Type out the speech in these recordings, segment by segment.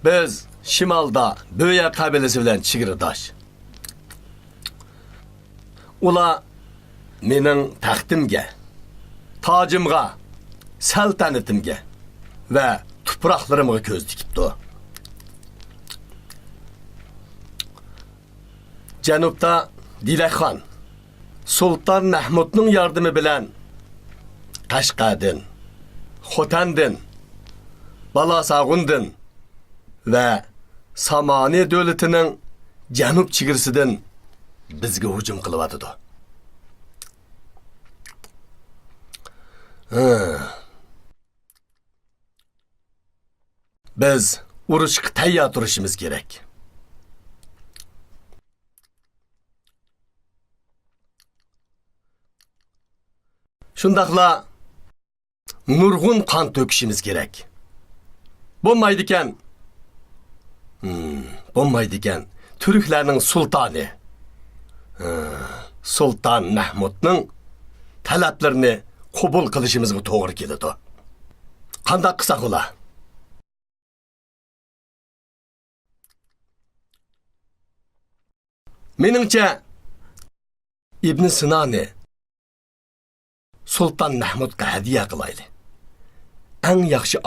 Biz şimalda Böye kabilesi bilen chigirdosh. Ular mening taxtimga, tojimga, saltanatimga va tuproqlarimga ko'z tikibdi. Janubda Dilakxon Sultan Mahmudning yordami bilan Qashqadin, Xotandin, Balasag'undin va Samani davlatining janub chegirasidan bizga hujum qilyapti. Biz urushga tayyor turishimiz kerak. Shundaqla nurg'un qon to'kishimiz kerak. Bo'lmaydi ekan. Turklarning sultoni Sultan Mahmudning talablarini qabul qilishimizga to'g'ri keladi. Qanday qilsak ular? Meningcha Ibn Sinoni Sultan Mahmudga hadiya qilayli. Eng yaxshi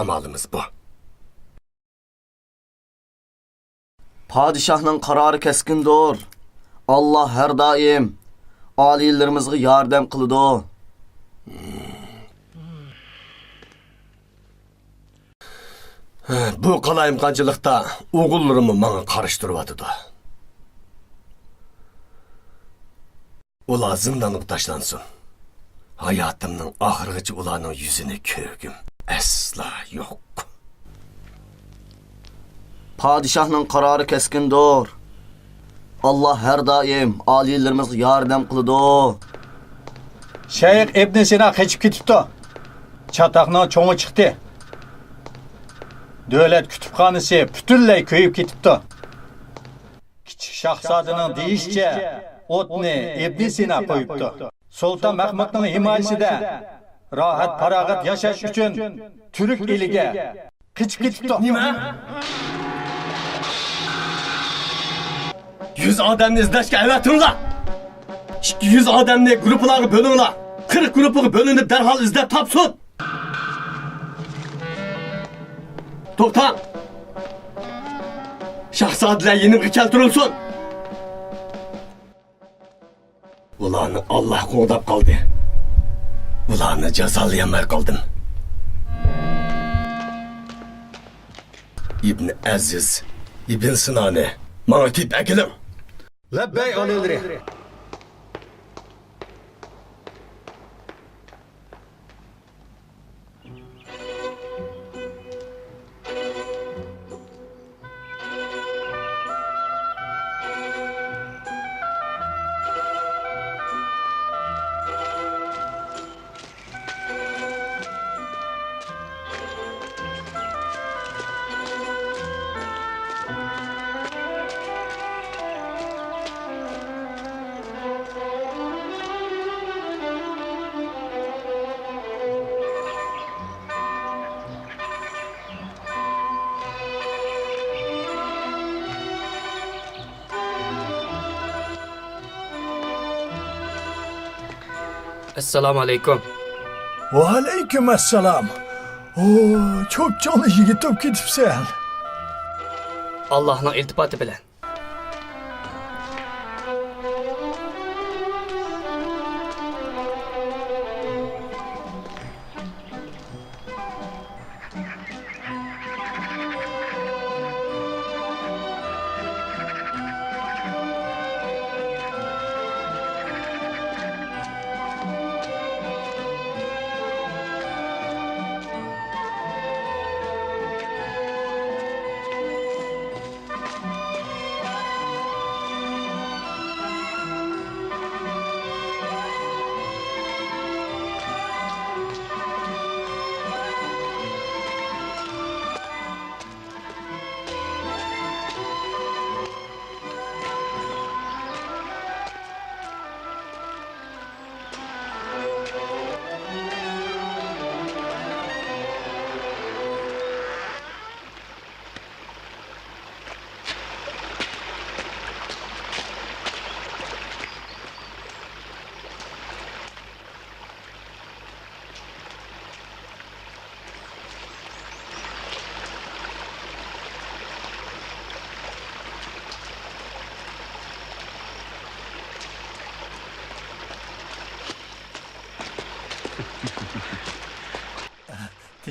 amalimiz bu. Padişahның qarori keskindir. Allah her daim aliylerimizga yordam qiladi. Bu qalayimqanchilikda o'g'illarimni menga qarishtiryapti. Ular zindonga tashlansın. Hayatımның oxirigacha ularning yuzini ko'rgim asla yo'q. Padişahның qarori keskindir. Allah her daim aliylerimizga yordam qiladi. Shayx Ibn Sina qechib ketibdi. Chatoqning cho'ngi chiqdi. Davlat kutubxonasi butunlay ko'yib ketibdi. Kichik shahzodaning deyishicha, o'tni Ibn Sina qo'yibdi. Sultan Mahmudning himoyasida rohat farog'at yashash uchun turk eliga qechib ketibdi. Nima? 100 odamni izlashga aylatinglar. 200 odamni guruhlarga bo'linglar. 40 guruhga bo'linib darhol izlab topsin. To'xtang. Shahzodalar yenibga keltirilsin. Ularni Alloh qo'g'dab qoldi. Ularni jazolayamay qoldim. Ibn Aziz, Ibn Sinoni, menga tip akilim. Labbay alilri. Assalomu alaykum. Va alaykum assalom. Çok canlı yigit olib ketibsan. Allohning iltifoti bilan.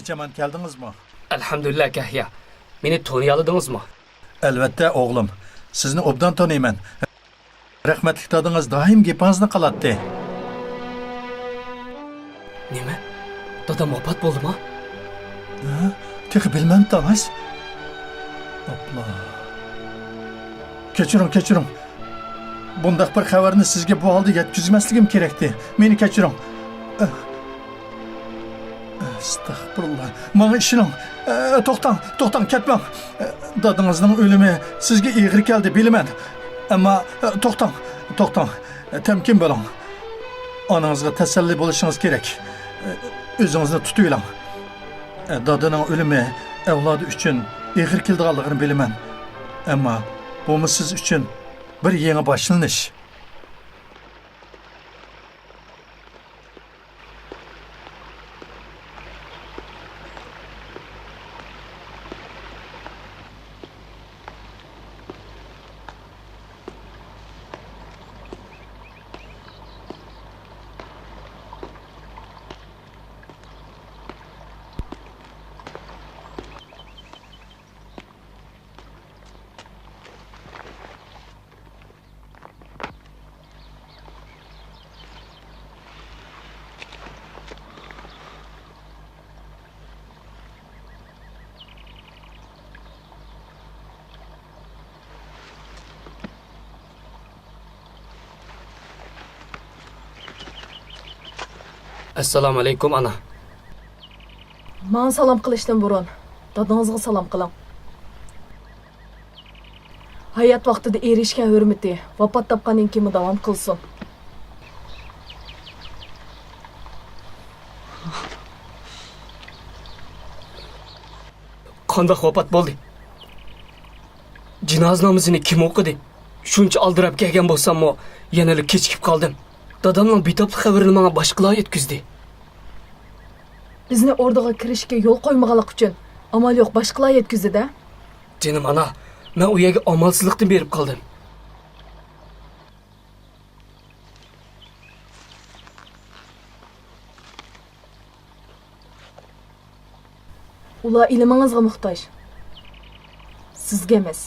Neçaman keldingizmi? Alhamdulillah Kahya. Meni tanıyaldыңызmı? Albatta o'g'lim. Sizni obdan tanıyman. Rahmatli dadingiz doim gapingizni qilatdi. Nima? Dadam vafot bo'ldimi? Tehi bilmam tanış. Opla. Kechiring. Bundaq bir xabarni sizga bu holda yetkazmasligim kerakdi. Meni kechiring. Astagfirullah. Menga ishoning. To'xtang, ketmang. Dadingizning o'limi sizga og'ir keldi, bilaman. Ammo to'xtang. Temkin bo'ling. Onangizga tasalli bo'lishingiz kerak. O'zingizni tutaylang. Dadining o'limi avlodi uchun og'ir kelganligini bilaman. Ammo bu siz uchun bir yangi boshlanish. Assalomu alaykum ana. Men salom qilishdan burun dadangizga salom qiling. Hayot vaqtida erishgan hurmati vafot topgandan keyin davom qilsin. Qanday vafot bo'ldi? Jinoza namozini kim o'qidi? Shuncha aldirab kelgan bo'lsam-mo, yana kechikib qoldim. Dadamning bitobli xabarini menga boshqalar yetkazdi. Bizni o'rdaga kirishga yo'l qo'ymaganlik uchun amal yo'q boshqalar yetkazdi-da. Jinim ana, men u yerga amalsizlikdan berib qoldim. Ular ilmingizga muhtoj. Sizga emas.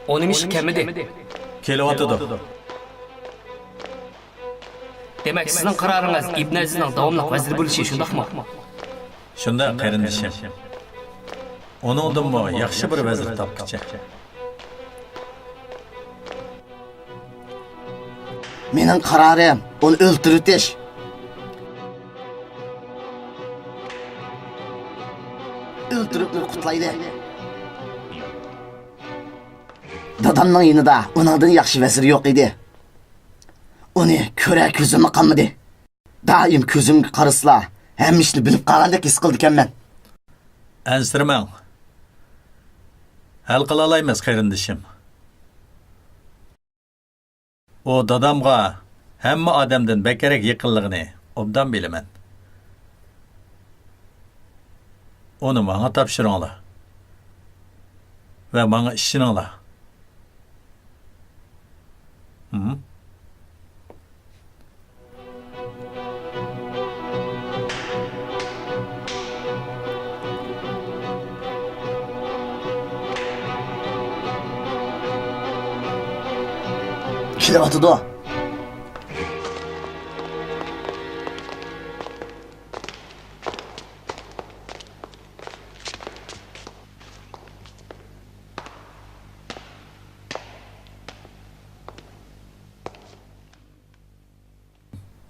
Onun işi kemidi. Kelyapti. Demek sizin kararınız İbn Aziz'nin davamlı vazir bo'lişi shundaqmi? Shunda qarindishim. Oningdan yaxshi bir vazir topqicha. Mening qararim uni o'ltiritish. O'ltirib qutlaydi. Dadamning yonida uningdan yaxshi vazir yo'q edi. Uni ko'ra ko'zimni qamidi. Doim ko'zimga qarasla, hamma ishni bilib qolgandek his qildi ekanman. Ansirmang. Hal qila olamiz qarindishim. O dadamga hamma odamdan bakarak yaqinligini obdan bilaman. Uni menga topshiringlar. Va menga ishoninglar. Kelyapti.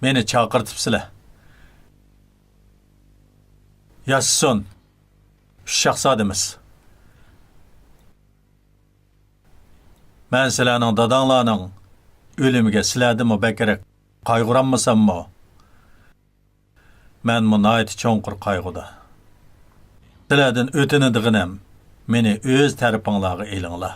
Meni chaqirtibsizlar. Yasson. Şahzademiz. Men sizlarning dadanglarning o'limiga sizlardimi bakrak qayg'uranmasammi? Men bu nayt cho'nqur qayg'uda. Sizlardan o'tinadiganim meni o'z tarafinglarga elinglar.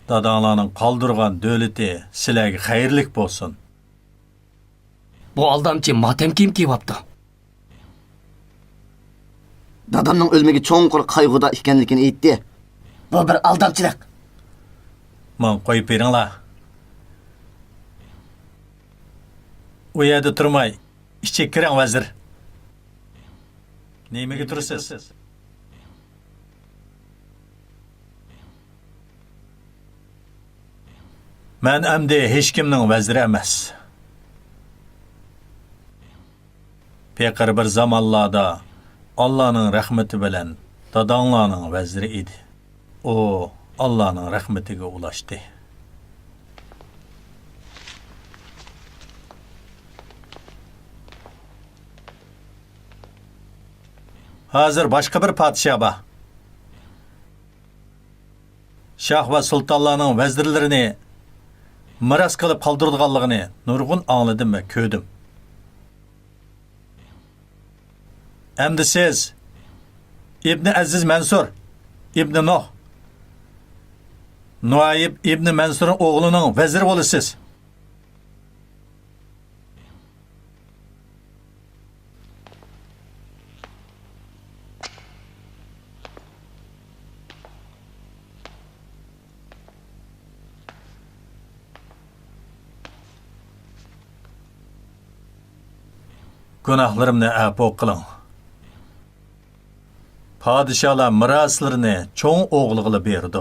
Dadanglarning qoldirgan davlati sizlarga xayrlik bo'lsin. Bu aldamchi matem kiyim kiyapti. Dadamning o'lmigi cho'nqur qayg'uda ekanligini aytdi. Bu bir aldamchilik. Men qo'yib beringlar. U yerda turmay, ichga kiring vazir. Nimaga tursiz? Men endi hech kimning vaziri emas. Pekar bir zamonlarda Allah'ның rahmeti bilan dadanglarning vaziri edi. O Allah'ның rahmetiga ulaştı. Hazır başka bir padişah var. Şah ve sultanlarning vazirlarini miras qilib qoldirganligini nurg'un angladim va ko'rdim. Endi siz İbn Aziz Mansur, İbn Nuh, Nuayb İbn Mansur'un oğlunun veziri bo'lasiz. Günahlarımni afo qiling. Padişahlar miraslarını çoğun oğluğuna berdi.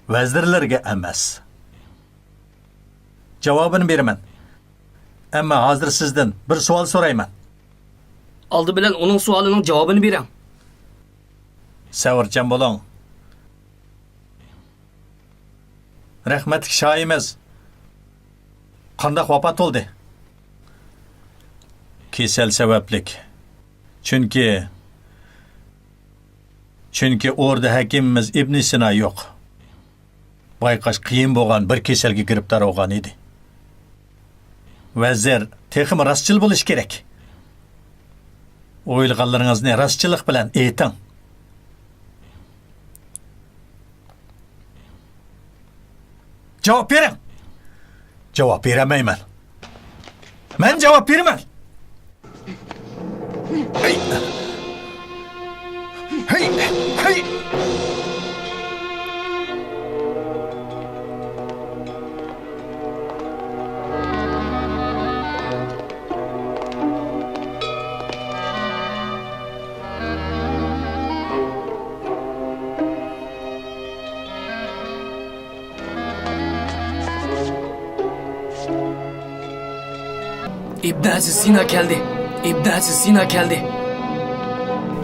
Vezirlerge emas. Cevabını beraman. Ama hazır sizden bir sual sorayman. Aldı bilen onun sualının cevabını berem. Savrchan bo'ling. Rahmatli shoyimiz qanday vafot bo'ldi? Kesel sabablik. Çünkü orada hakimimiz İbn Sina yok. Bayqaş qiyin bo'lgan bir kasalga giribdor bo'lgan edi. Vazir texim rastchil bo'lish kerak. O'ylaganlaringizni rastchilik bilan ayting. Javob bering. Javob beramayman. Men javob beraman. Hey! Hey! Hey! İbn Aziz Sina geldi. İbn Aziz Sina geldi.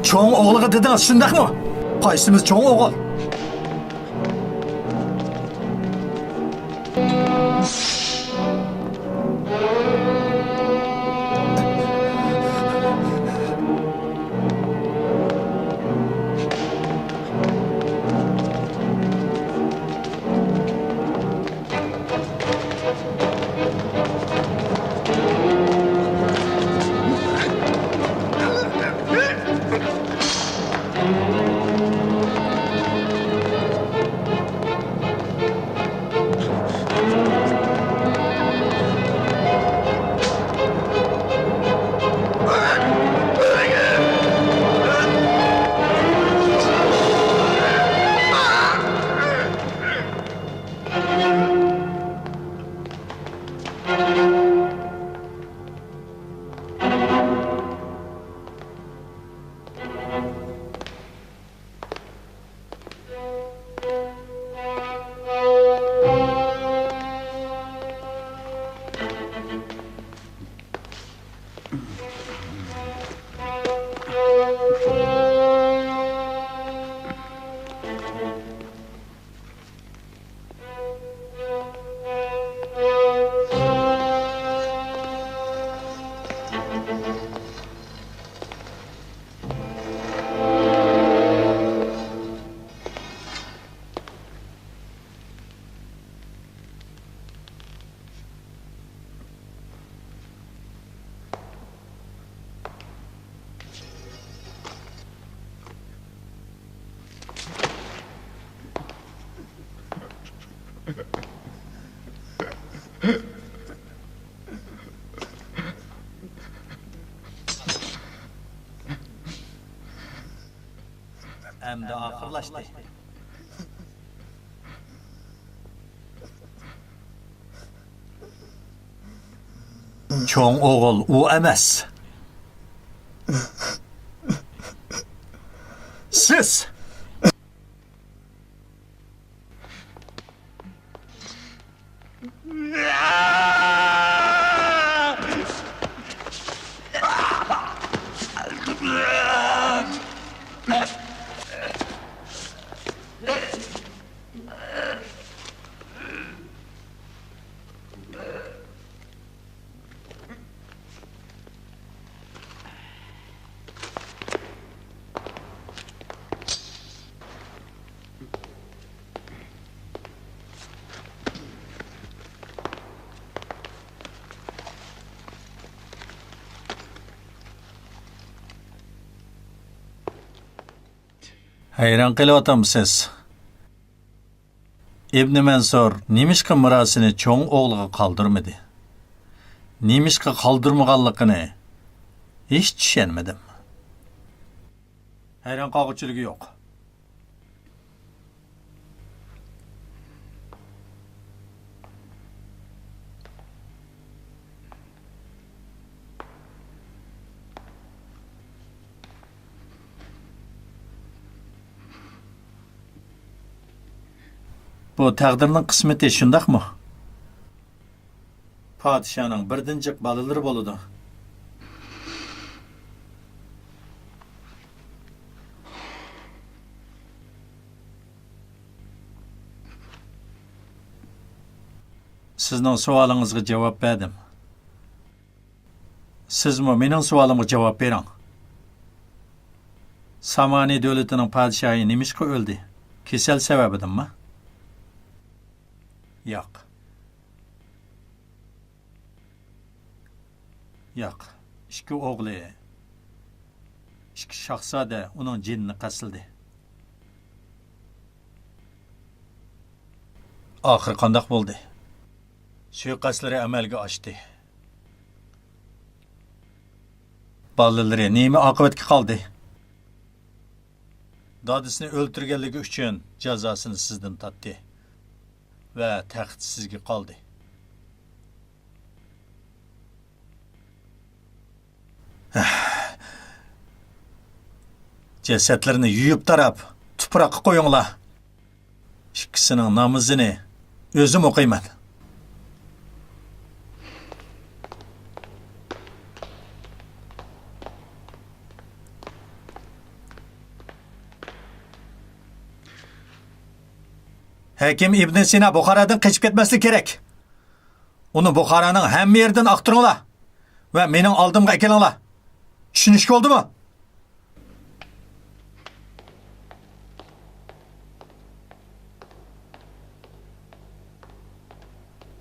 Çoğun oğluğa dediniz, şundaq mı? Qaysimiz çoğun oğul? Endi oxirlashdi. Cho'ng o'g'il u emas. Siz hayron qilyapsiz. İbn Mansur nimishqa mirosini cho'ng o'g'liga qoldirmadi. Nimishqa qoldirmaganligini hech tushunmadim. Hayron qolguchiligi yo'q. Bu taqdirning qismati shundaqmi? Podshoning birdinjiq bolalari bo'ladi. Sizning savolingizga javob berdim. Sizmi mening savolimga javob bering. Samani davlatining podshohi nimishqa o'ldi? Kasal sababidanmi? Yo'q. Yo'q. İki o'g'li, iki shahzoda uning jinini qasildi. Oxir qandoq bo'ldi? Suiqasdlari amalga oshdi. Bolalari nima oqibatga qoldi? Dadisini o'ltirganligi uchun jazosini sizdan tatdi. Ve taxt sizga qoldi. Jasadlarni yuyib tarab, tuproqqa qo'yinglar. İkisining namozini o'zim o'qiyman. Hakim İbn Sina Buxaradan qochib ketmaslik kerak. Uni Buxaraning hamma yerdan aqtiringlar va mening oldimga kelinglar. Tushunishga bo'ldimi?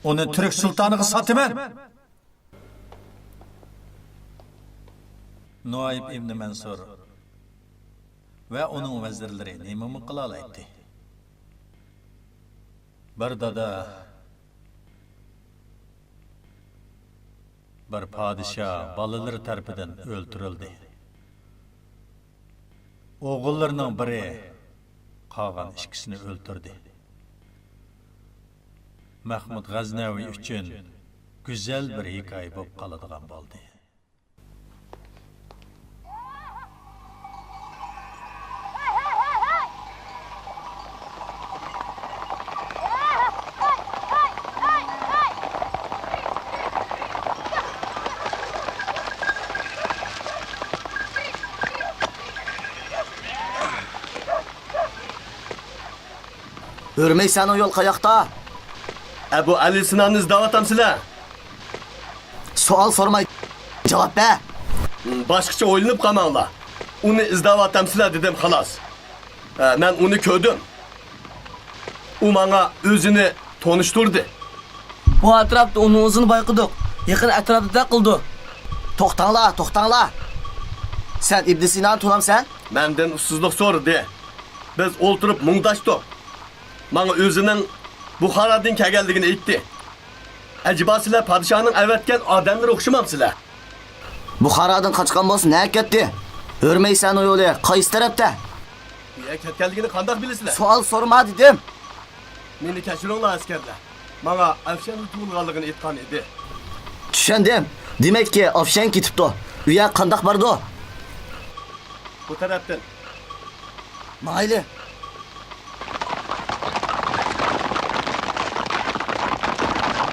Uni Türk sultoniga sotaman. Noib İbn Mansur va uning vazirlari nima qila oladi? Bir dada, bir padişah balaları tarafından öldürüldü. Oğullarının biri qolgan ikisini öldürdü. Mahmud G'aznavi uchun güzel bir hikoya bo'lib qoladigan bo'ldi. Görmeysen o yol kayakta. Ebu Ali Sinan'ı izdavatamisizlar? Sual sormay cevap be. Başqacha o'ylanib qolmanglar. Uni izdavatamisizlar dedim xolos. Men uni ko'rdim. U menga o'zini tanishtirdi. Bu atrofda uning o'zini bayqadik. Yaqin atrofda qildi. To'xtanglar. Sen İbn Sina'ni tanamsan? Mendan ussizlik so'radi. Biz o'ltirib mungdashdik. Menga o'zining Buxaradan kelganligini aytdi. Acaba sizlar podshohning avatgan odamlari o'xshamamsizlar? Buxaradan qochgan bo'lsa, nima ketdi? Hurmaysan o yo'li, qaysi tarafda? Bu yerga ketganligini qanday bilasizlar? Savol so'rama dedim. Meni kechiringlar askarlar. Menga Afshanning tug'ilganligini aytgan edi. Tushundim. Demakki, Afshan ketibdi. U yer qandoq bordi? Bu tarafdan. Mayli.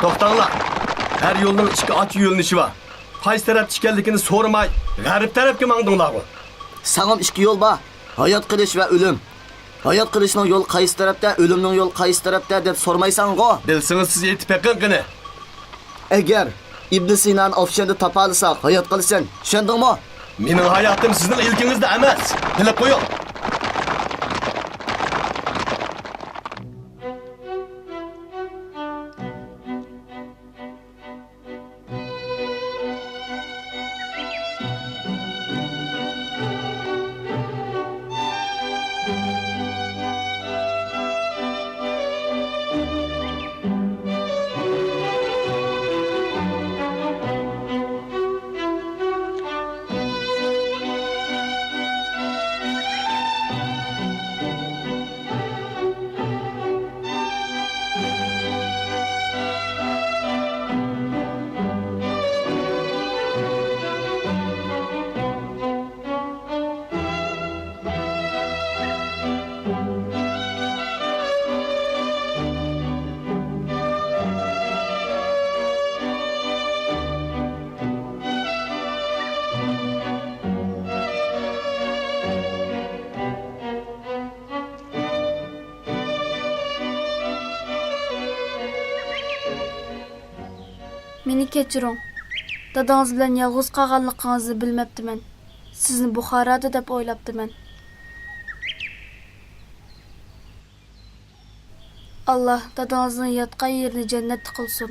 To'xtanglar. Har yo'lning ikki ochiq yo'linishi bor. Qaysi taraf chiqganligini so'ramay, g'arb tarafga mangdinglar-ku. Sağım ikki yo'l bor. Hayot qilish va o'lim. Hayot qilishning yo'l qaysi tarafda, o'limning yo'l qaysi tarafda deb so'rmaysan-ku. Bilsangiz siz aytib beqing qani. Agar Ibn Sinani Afshanda topa olsak, hayot qilsin. Tushundingmi? Mening hayotim sizning ilkingizda emas. Bilib qo'ying. Meni kechiring. Dadangiz bilan yolg'iz qolganligingizni bilmabdiman. Sizni Buxoroda deb o'ylabdiman. Alloh dadangizning yotgan yerini jannat qilsin.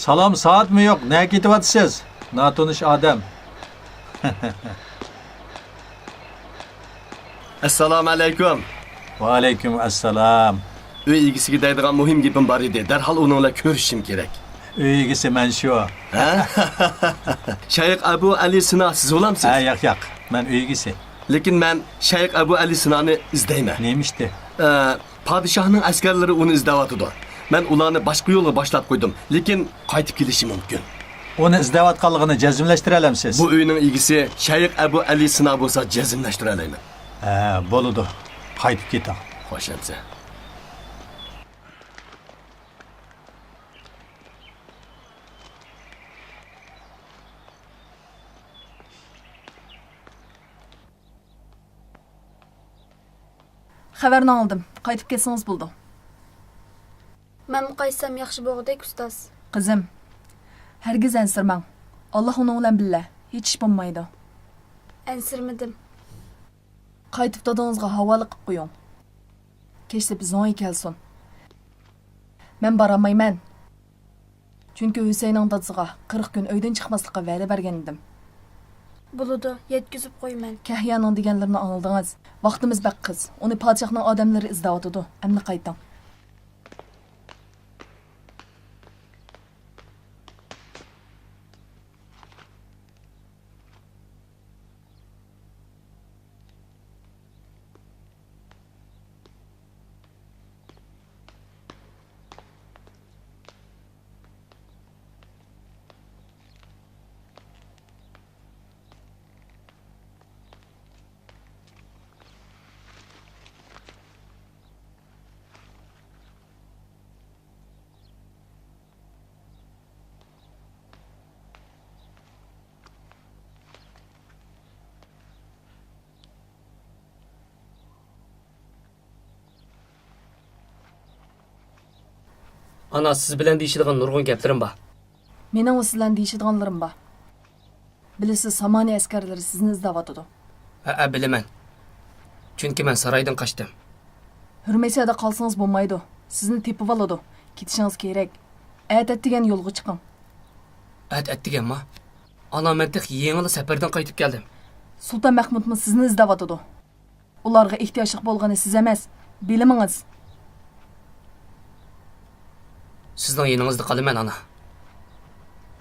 Salom, soatmi yo'q? Nega ketyapsiz? Notanish odam. Assalomu alaykum. Va alaykum assalom. Uy egisiga deydigan muhim gapim bor edi. Darhol uni bilan ko'rishim kerak. Uy egisi men shu. Ha? Shayx Abu Ali Sino siz bo'lamsiz? Ha, yo'q. Men uy egisi. Lekin men Shayx Abu Ali Sinoni izdayman. Nemishdi? Podshohning askarlari uni izlayotdi. Men ularni boshqa yo'lga boshlab qo'ydim, lekin qaytib kelishi mumkin. Uni izlayotganligini jazmlashtira olamsiz? Bu uyning egisi Shayx Abu Ali Sino bo'lsa jazmlashtira olaman. Ha, bo'ladi. Qaytib keting. Xo'shamsa. Xabarni oldim. Qaytib kelsangiz bo'ldi. Men qaysam yaxshi bo'lg'idek ustoz. Qizim, hargiz ansirmang. Alloh uning bilan billa. Hech ish bo'lmaydi. Ansirmadim. Qaytib dadangizga havola qilib qo'ying. Kechsa bizga kelsin. Men baramayman. Çünkü Hüseyin'in dadısıga 40 gün öyden çıkmaslıkka vədə bergen idim. Buludu, yetkizip koyman. Kahyanın degenlerini anıldınız. Vaxtımız bək kız. Onu padişahның adamları izdawatıdı. Emni qaytang. Ana siz bilen deyişidigan nurgun geplerim ba. Mening o sizlan deyişidiganlarım ba. Bilisiz Samani askarları sizni izdawatıdı. Bilemen. Çünkü ben saraydan kaçtım. Hürmesiyada kalsanız bolmaydı. Sizni tepip aladı. Ketişiniz gerek. Әтәт деген yolga çıkın. Ettigen ma. Ana ben tek yengili seferden kaytıp geldim. Sultan Mahmud'un sizni izdawatıdı. Ularga ihtiyaçlıq bolgany siz emas, biliminiz. Sizden yeninizde kalımen ana.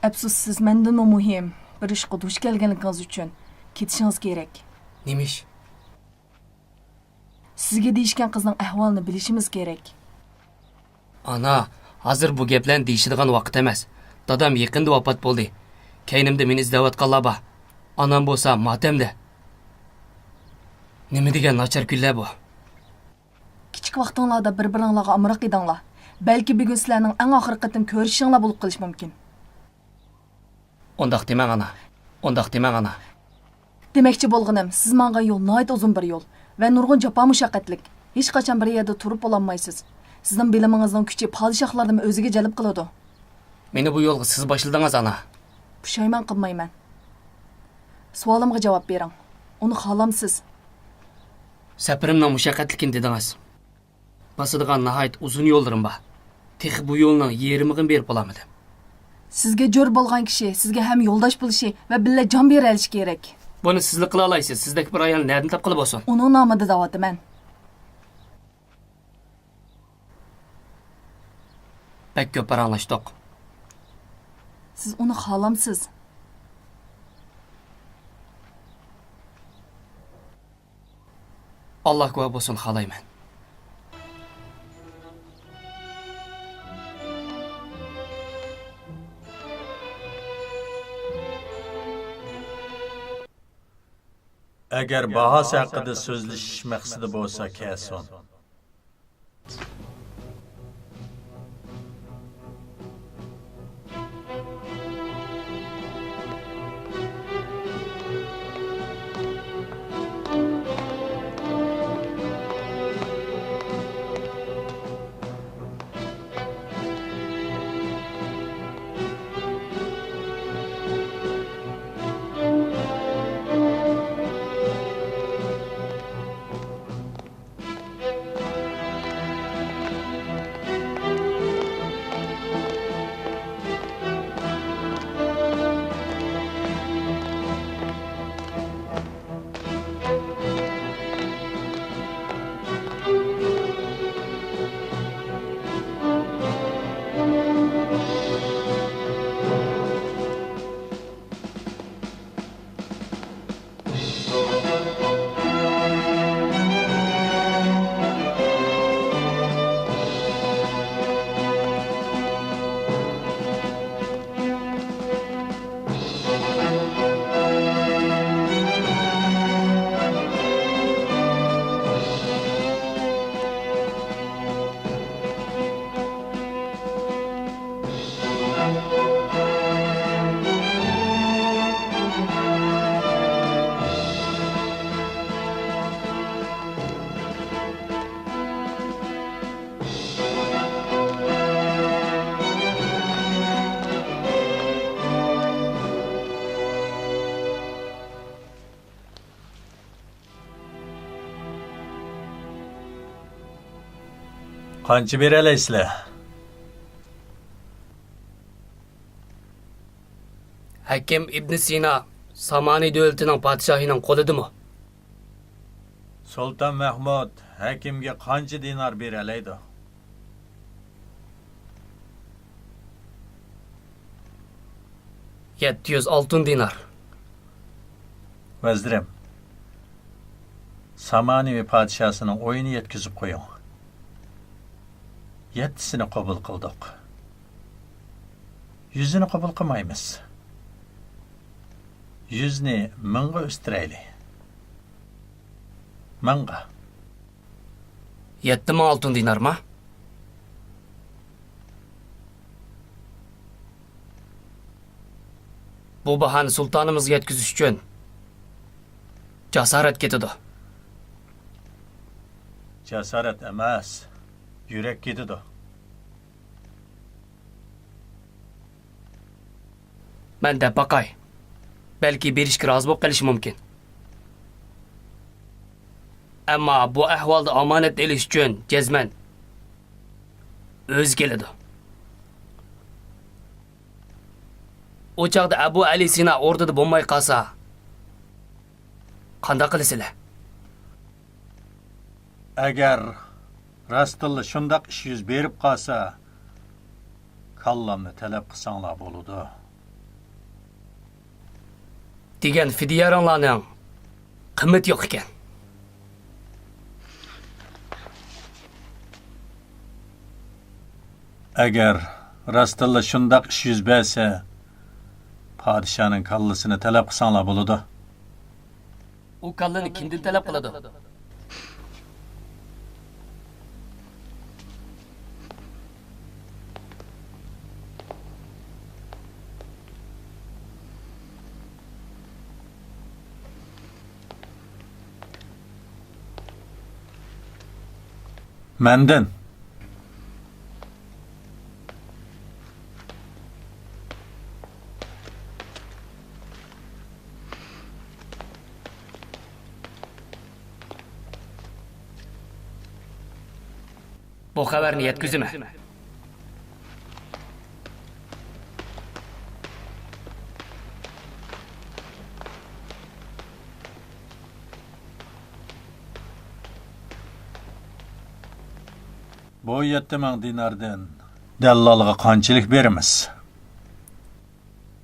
Əfsus siz menden o muhim. Bir işqa duş kelgenligiňiz üçün ketişiniz gerek. Neymiş? Sizge deyişken kızның ahvalını bilişimiz gerek. Ana, hazır bu geplen deyişidigan vaqt emas. Dadam yakında vafat boldu. Keynimde meni izdavatqanlar ba. Anam bolsa matemde. Nima degan nachar kunlar bu? Kichik vaqtinglarda bir-biringlarga amroq edinglar. Belki bir gün sizlarning eng oxirgi qitim ko'rishinglar bo'lib qolishi mumkin. Ondaq demang ana. Ondaq demang ana. Demoqchi bo'lganim, siz menga yo'l nihoyat uzun bir yo'l va nurg'un jafo mushaqqatlik. Hech qachon bir yerda turib bo'lolmaysiz. Sizning bilimingizning kuchi podshohlarni o'ziga jalb qiladi. Meni bu yo'lga siz boshladingiz ana. Pushaymon qilmayman. Savolimga javob bering. Uni xohlamsiz? Safarimning mushaqqatligini dedingiz. Basadigan nihoyat uzun yo'llarim bor. Tex bu yo'lning yerimig'ini berib olamadim. Sizga jo'r bo'lgan kishi sizga ham yo'ldosh bo'lishi va billa jon bera olishi kerak. Buni sizlik qila olaysiz. Sizdek bir ayol nereden topqilib olsin? Uning nomida da'votiman. Pek ko'p paranglashdik. Siz uni xohlamsiz? Allah guvoh bo'lsin, xohlayman. Agar bahos haqida so'zlashish maqsadi bo'lsa, kelsin. Qancha beralaysizlar? Hakim İbn Sina Samani davlatining podshohining qo'lidimi? Sultan Mahmud hakimga qancha dinar beralaydi? $700 dinar. Vazirim, Samanivi padişahının oyunu yetkizib qo'ying. 7sini qabul qildik. 100ni qabul qilmaymiz. 100ni 1000ga o'stiraylik. 1000ga. 7000 oltin dinarmi? Bu bahani sultonimizga yetkazish uchun jasorat ketadi. Jasorat emas, yurak ketadi. Men deb baqay. Balki berishga rozi bo'lib qolishi mumkin. Ammo bu ahvolda omonat elish uchun jazman o'zi keladi. O chaqda Abu Ali Sina o'rtada bo'lmay qolsa, qanday qilasizlar? Agar rastilla shundaq ish yuz berib qolsa, kallamni talab qilsanglar bo'ladi. Degan fidyaronlarning qimmati yo'q ekan. Agar rastilla shundaq ish yuz bersa, padişahning kallasini talab qilsanglar bo'ladi. U kallani kimdan talab qiladi? Menden. Bu xabarni yetkazma. Bu 7000 dinardan dallolga qanchalik beramiz?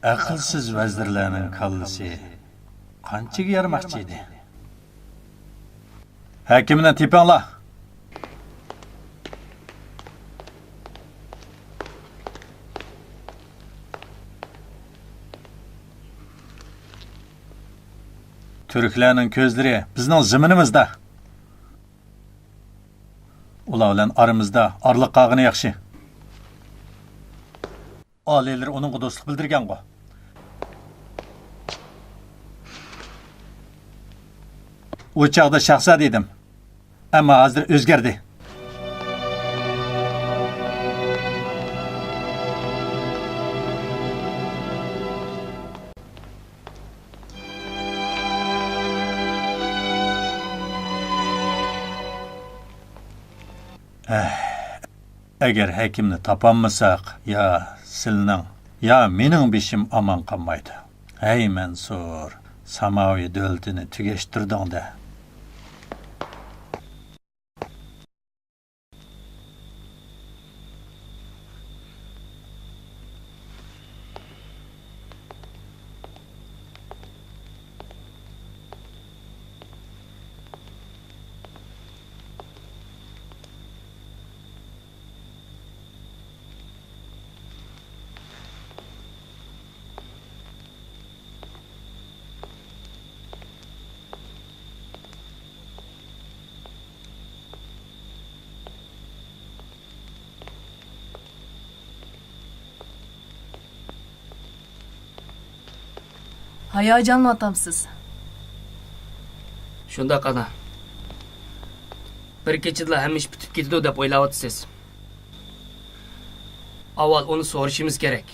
Aqlsiz vazirlarning kallasi qanchaga yarmoqchi edi? Hakimni tepanglar. Türklerning ko'zlari bizning ziminimizda. Ular bilan aramizda arliq qag'ini yaxshi. Aliler onunga do'stlik bildirgan-ku. O chaqda shahzod edim. Ammo hozir o'zgardi. Agar hakimni topolmasak, ya sizning, ya mening beshim omon qolmaydi. Ey Mansur, Samaviy davlatini tugashtirding-da. Hayajonlatamsiz. Shunda qana. Bir kechada hamma ish bitib ketadi deb o'ylayapsiz. Avval uni so'rashimiz kerak.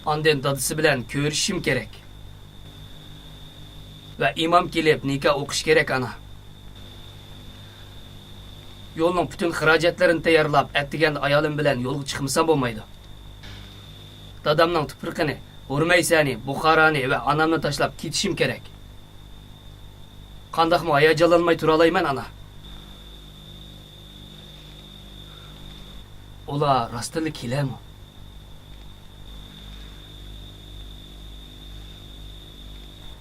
Ondan dadisi bilan ko'rishim kerak. Va imom kelib nikoh o'qish kerak ana. Yo'lning butun xarajatlarini tayyorlab, atdiganda ayolim bilan yo'lga chiqmasam bo'lmaydi. Dadamning tuprog'ini, Urmaysani, Buxoroni va onamni tashlab ketishim kerak. Qandaqmi hayajon olmay tura olayman, ana. Ular rostili kelarmi?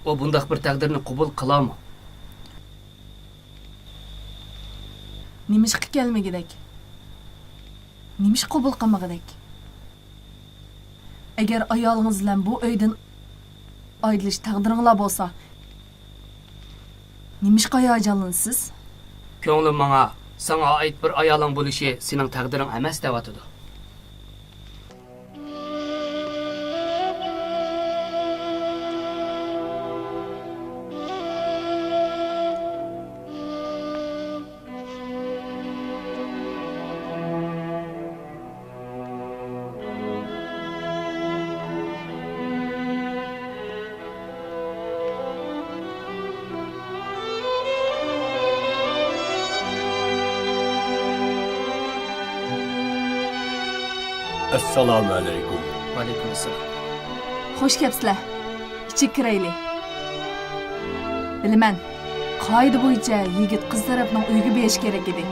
O bundaq bir taqdirni qabul qilarmi? Nimishqa kelmagidek? Nimish qabul qilmagidek? Agar ayolingiz bilan bu uydan ayrilish taqdiringlar bo'lsa, nimishqa hayajonlansiz? Ko'nglim menga sana oid bir ayoling bo'lishi sening taqdiring emas deyotdi. Assalomu alaykum. Va alaykum assalom. Xo'sh kelibsizlar. Ichib kiraylik. Bilaman, qoida bo'yicha yigit qiz tarafning uyga berish kerak edi.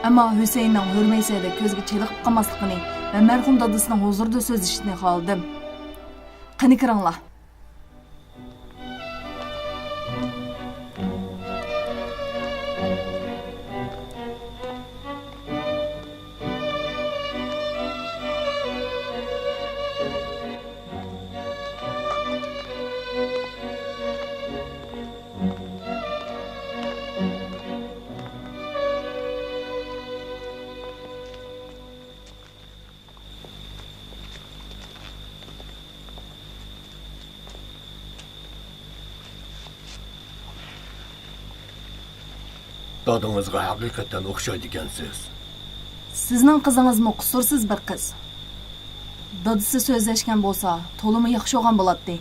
Ammo Husaynning hurmaysada ko'zga cheliqib qolmasligini va marhum dadasining huzurida so'zlashni xohladim. Qani kiringlar. Dadangizga haqiqatan o'xshaydi ekansiz. Sizning qizingizmi qusursiz bir qiz. Dadasi so'zlashgan bo'lsa, to'limi yaxshi olgan bo'ladi.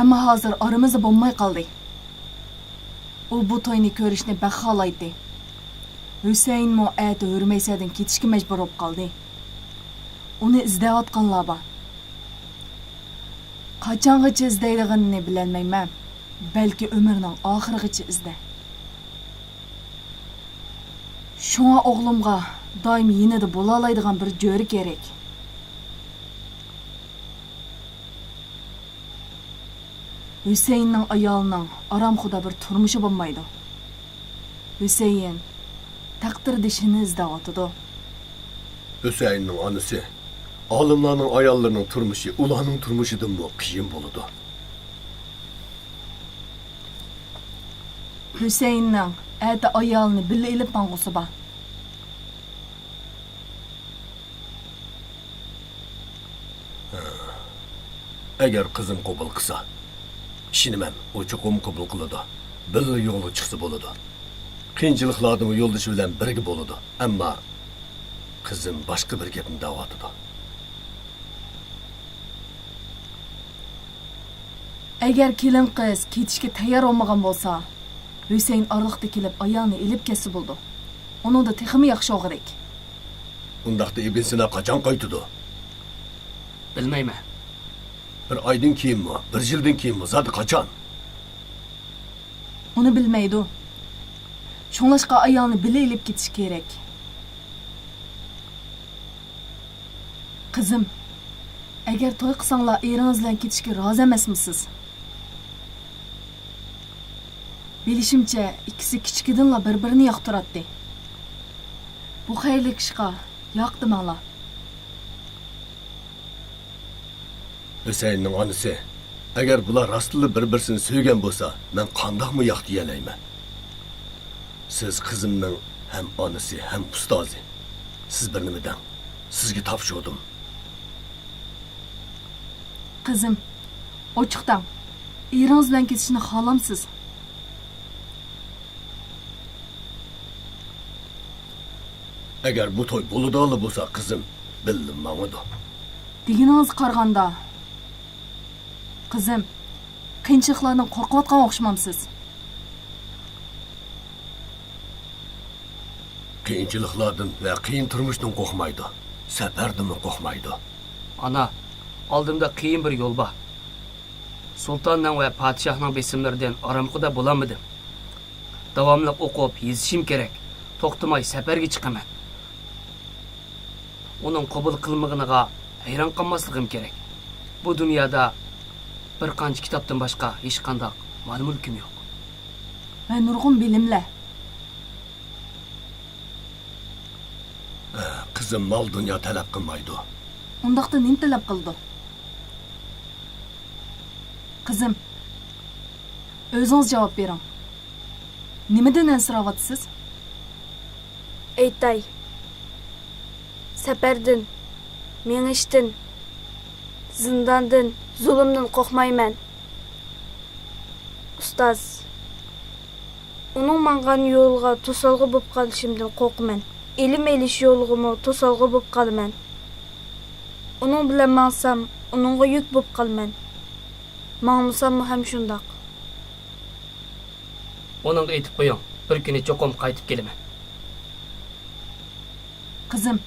Ammo hozir aramizda bo'lmay qoldi. U bu to'yni ko'rishni baxolaydi. Husayn mu'at hurmaysadan ketishga majbur bo'lib qoldi. Uni izlayotganlar bor. Qachongacha izlaydiganini bilolmayman. Balki umrning oxirigacha izda. Şuna oğlumga daim yine de bulalaydigan bir jo'ri kerak. Husaynning ayolining aramxuda bir turmushi bo'lmaydi. Husayn taqdir dishini izlayotdi. Husaynning onasi, olimlarning ayollarining turmushi ularning turmushidan qiyin bo'ladi. Husaynning ata ayolini billa ilib mangusi bor. Agar qizim qabul qilsa, ishonaman, u chuqum qabul qiladi. Billa yo'lga chiqsa bo'ladi. Qiyinchiliklarning yo'ldoshi bilan birga bo'ladi. Ammo qizim boshqa bir gapni da'vatida. Agar kelin qiz ketishga tayyor bo'lmagan bo'lsa, Husayn orliqda kelib ayolni ilib ketsa bo'ldi. Uningda texmi yaxshi o'g'rik. Undaqda Ibn Sina qachon qaytadi? Bilmayman. Bir oydan keyinmi, bir yildan keyinmi, zodi qachon? Uni bilmaydi. Shunlashqa ayolni bila ilib ketish kerak. Qizim, agar to'y qilsanglar eringiz bilan ketishga rozi emasmisiz? Bilishimcha, ikkisi kichikidinla bir-birini yoqtiradi. Bu xayrli ishqa yoqdimanglar. Husaynning onasi, agar bular rostli bir-birini sevgan bo'lsa, men qandoqmi yoq deyalayman. Siz qizimning ham onasi, ham ustozi. Siz bir nima deng. Sizga topshirdim. Qizim, ochiqdan eringiz bilan ketishni xohlamsiz? Agar bu to'y bo'ladi bo'lsa, qizim, bildim mamadu. Deginingiz qaraganda, qizim, qiyinchiliklardan qo'rqayotgan o'xshamamsiz. Qiyinchiliklardan va qiyin turmushdan qo'rqmaydi. Səpərdimi qoxmaydı. Ana, aldımda qiyin bir yo'l bor. Sultanning va podshohning besimlaridan aramqida bo'lamadim. Davomli o'qib, yezishim kerak. To'xtamay safarga chiqaman. Uning qabul qilmag'iniga hayron qolmasligim kerak. Bu dunyoda bir qancha kitobdan boshqa hech qanday mol-mulkim yo'q. Va nurg'un bilimlar. Qizim mol dunyo talab qilmaydi. Undaqda nim talab qildi? Qizim, o'zingiz javob bering. Nimadan ansirayotsiz? Aytay. Safardan, mengishdan, zindondan, zulmdan qo'rqmayman. Ustoz, uning mangan yo'lga to'salg'i bo'lib qolishimdan qo'rqaman. Ilm elish yo'lig'imi to'salg'i bo'lib qolaman. Uning bilan mansam, uningga yuk bo'lib qolman. Ma'musam ham shundoq. Uning aytib qo'ying, bir kuni cho'qim qaytib kelaman. Qizim,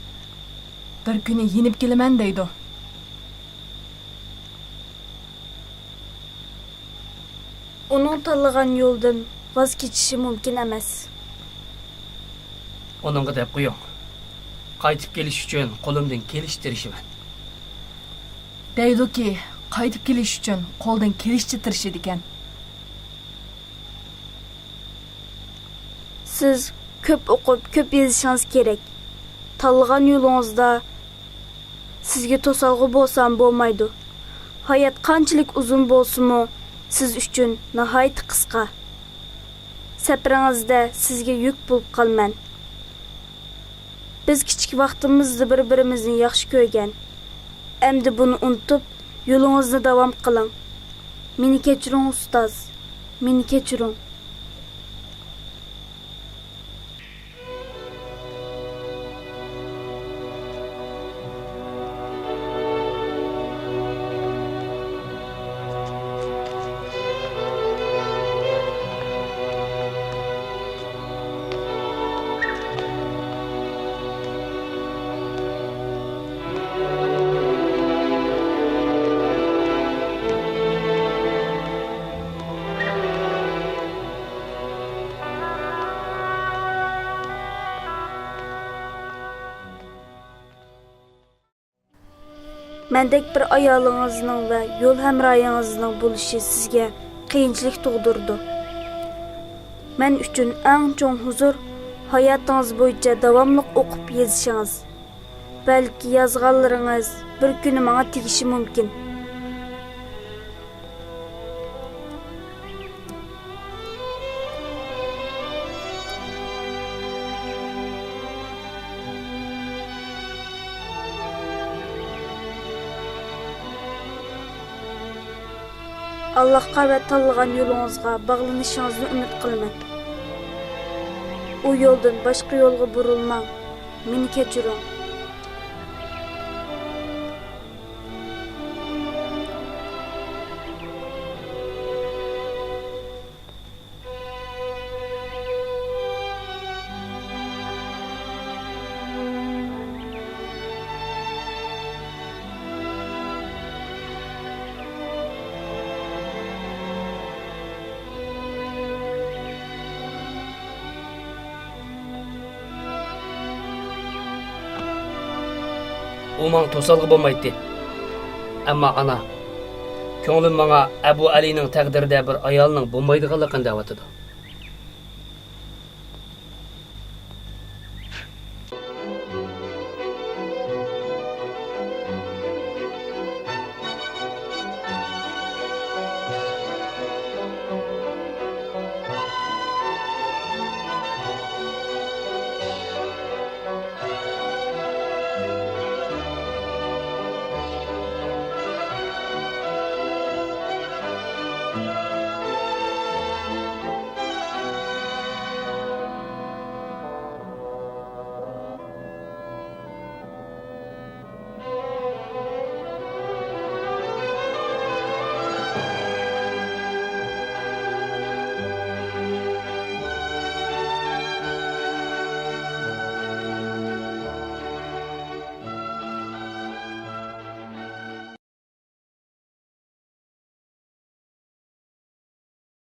bir kuni yenib kelaman deydi. Uning tanlagan yo'ldan voz kechishi mumkin emas. Onunga deb qo'ying. Qaytib kelish uchun qo'limdan kelish tirishiman. Deydi-ki, qaytib kelish uchun qo'ldan kelishcha tirishidi ekan. Siz ko'p o'qib, ko'p yozishingiz kerak. Tanlagan yo'lingizda sizga to'salg'i bo'lsam bo'lmaydi. Hayot qanchalik uzun bo'lsa-mu, siz uchun nihoyat qisqa. Safaringizda sizga yuk bo'lib qolman. Biz kichik vaqtimizda bir-birimizni yaxshi ko'rgan. Endi buni unutib, yo'lingizni davom qiling. Meni kechiring ustoz. Meni kechiring. Mendek bir ayolingizning va yo'l hamroyingizning bo'lishi sizga qiyinchilik tug'dirdi. Men uchun eng chong huzur hayotingiz bo'yicha davomli o'qib yezishingiz. Balki yozganlaringiz bir kuni menga tegishi mumkin. Allohga va tanlagan yo'lingizga bog'lanishingizni umid qilaman. U yo'ldan boshqa yo'lga burilmang. Meni kechiring. U menga to'salg'i bo'lmaydi. Ammo ana, ko'nglim menga Abu Alining taqdirida bir ayolning bo'lmaydiganligini da'vatidi.